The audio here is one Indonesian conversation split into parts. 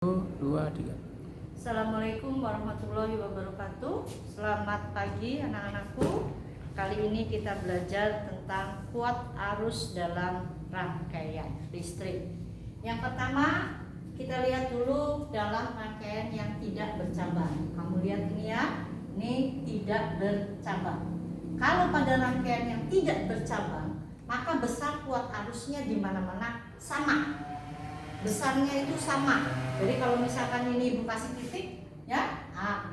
2, 3. Assalamualaikum warahmatullahi wabarakatuh. Selamat pagi anak-anakku. Kali ini kita belajar tentang kuat arus dalam rangkaian listrik. Yang pertama, kita lihat dulu dalam rangkaian yang tidak bercabang. Kamu lihat ini ya, ini tidak bercabang. Kalau pada rangkaian yang tidak bercabang, maka besar kuat arusnya di mana-mana sama. Besarnya itu sama. Jadi kalau misalkan ini ibu kasih titik ya A, B,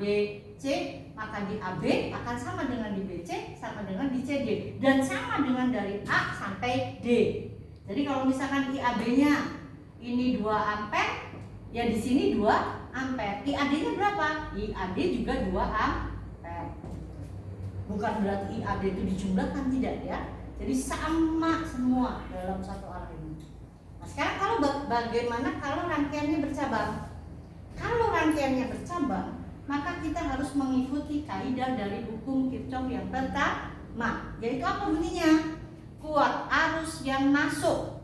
C, maka di AB akan sama dengan di BC, sama dengan di CD, dan sama dengan dari A sampai D. Jadi kalau misalkan IAB-nya ini 2 ampere, ya di sini 2 ampere. IAD-nya berapa? IAD juga 2 ampere. Bukan berarti IAD itu dijumlahkan, tidak ya. Jadi sama semua dalam satu arah ini. Nah, sekarang kalau bagaimana kalau rangkaiannya bercabang? Kalau rangkaiannya bercabang, maka kita harus mengikuti kaidah dari hukum Kirchhoff yang pertama, yaitu apa bunyinya? Kuat arus yang masuk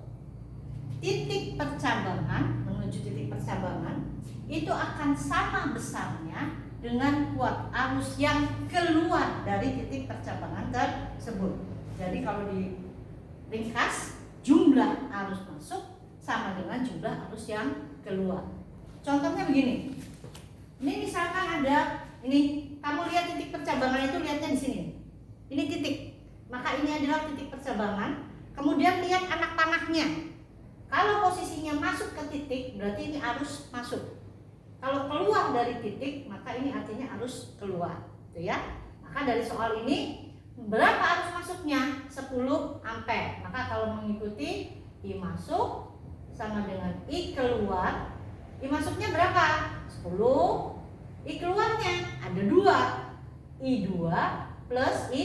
titik percabangan menuju titik percabangan itu akan sama besarnya dengan kuat arus yang keluar dari titik percabangan tersebut. Jadi kalau diringkas, jumlah arus masuk sama dengan jumlah arus yang keluar. Contohnya begini. Ini misalkan ada ini, kamu lihat titik percabangan itu, lihatnya di sini. Ini titik. Maka ini adalah titik percabangan. Kemudian lihat anak panahnya. Kalau posisinya masuk ke titik, berarti ini arus masuk. Kalau keluar dari titik, maka ini artinya arus keluar, gitu ya. Maka dari soal ini, berapa arus masuknya? 10 ampere. Maka kalau mengikuti I masuk sama dengan I keluar, I masuknya berapa? 10. I keluarnya ada 2. I 2 plus I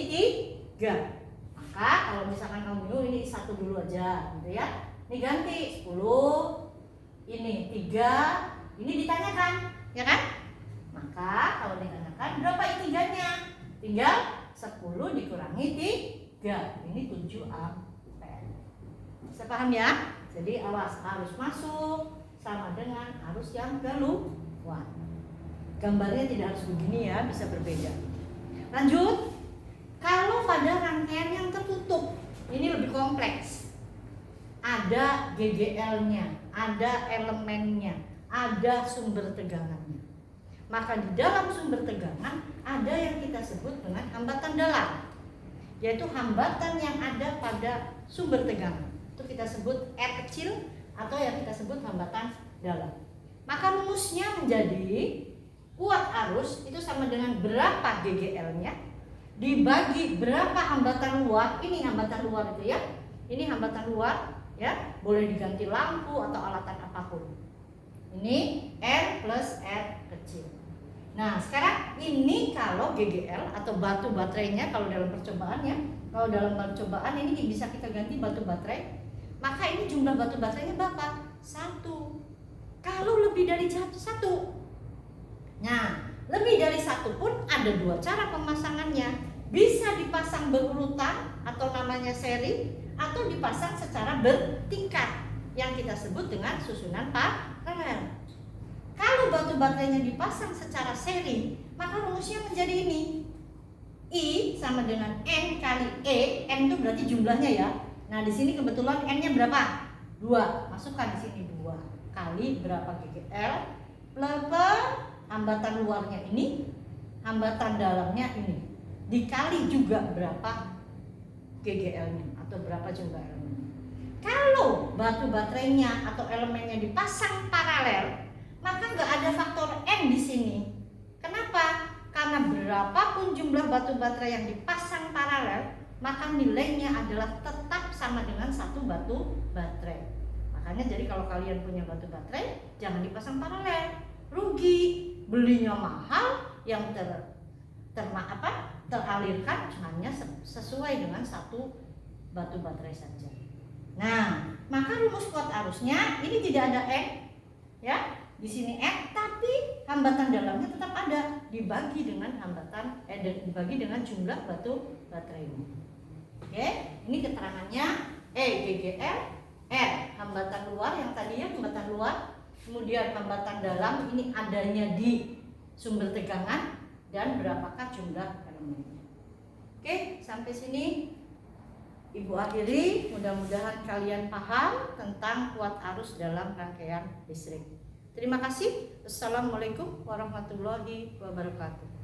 3. Maka kalau misalkan kamu bingung, ini 1 dulu aja, gitu ya. Ini ganti 10, ini 3, ini ditanyakan, ya kan? Maka kalau ditanyakan berapa I 3-nya? Tinggal 10 dikurangi 3. Ini 7 ampere. Bisa paham ya? Jadi awas, arus masuk sama dengan arus yang keluar. Gambarnya tidak harus begini ya, bisa berbeda. Lanjut. Kalau pada rangkaian yang tertutup, ini lebih kompleks. Ada GGL-nya, ada elemennya, ada sumber tegangannya. Maka di dalam sumber tegangan ada yang kita sebut dengan hambatan dalam, yaitu hambatan yang ada pada sumber tegangan. Itu kita sebut R kecil atau yang kita sebut hambatan dalam. Maka rumusnya menjadi kuat arus itu sama dengan berapa GGL-nya dibagi berapa hambatan luar. Ini hambatan luar itu ya. Ini hambatan luar ya, boleh diganti lampu atau alatan apapun. Ini R plus R kecil. Nah, sekarang ini kalau GGL atau batu baterainya, kalau dalam percobaan ya, kalau dalam percobaan ini bisa kita ganti batu baterai. Maka ini jumlah batu baterainya berapa? 1. Kalau lebih dari 1. Nah, lebih dari 1 pun ada 2 cara pemasangannya. Bisa dipasang berurutan atau namanya seri, atau dipasang secara bertingkat yang kita sebut dengan susunan paralel. Kalau batu baterainya dipasang secara seri, maka rumusnya menjadi ini. I sama dengan N kali E. N itu berarti jumlahnya ya. Nah, di sini kebetulan N-nya berapa? 2. Masukkan di sini 2 kali berapa GGL plus hambatan luarnya ini, hambatan dalamnya ini. Dikali juga berapa GGL-nya atau berapa jumlah elemennya. Kalau batu baterainya atau elemennya dipasang paralel, maka nggak ada faktor N di sini. Kenapa? Karena berapapun jumlah batu baterai yang dipasang paralel, maka nilainya adalah tetap sama dengan 1 batu baterai. Makanya jadi kalau kalian punya batu baterai, jangan dipasang paralel. Rugi, belinya mahal, yang teralirkan hanya sesuai dengan 1 batu baterai saja. Nah, maka rumus kuat arusnya ini tidak ada N, ya. Di sini N, tapi hambatan dalamnya tetap ada, dibagi dengan dibagi dengan jumlah batu baterai ini. Oke, ini keterangannya GGL R hambatan luar yang tadinya hambatan luar kemudian hambatan dalam ini adanya di sumber tegangan, dan berapakah jumlah elemennya. Oke, sampai sini Ibu akhiri. Mudah-mudahan kalian paham tentang kuat arus dalam rangkaian listrik. Terima kasih. Assalamualaikum warahmatullahi wabarakatuh.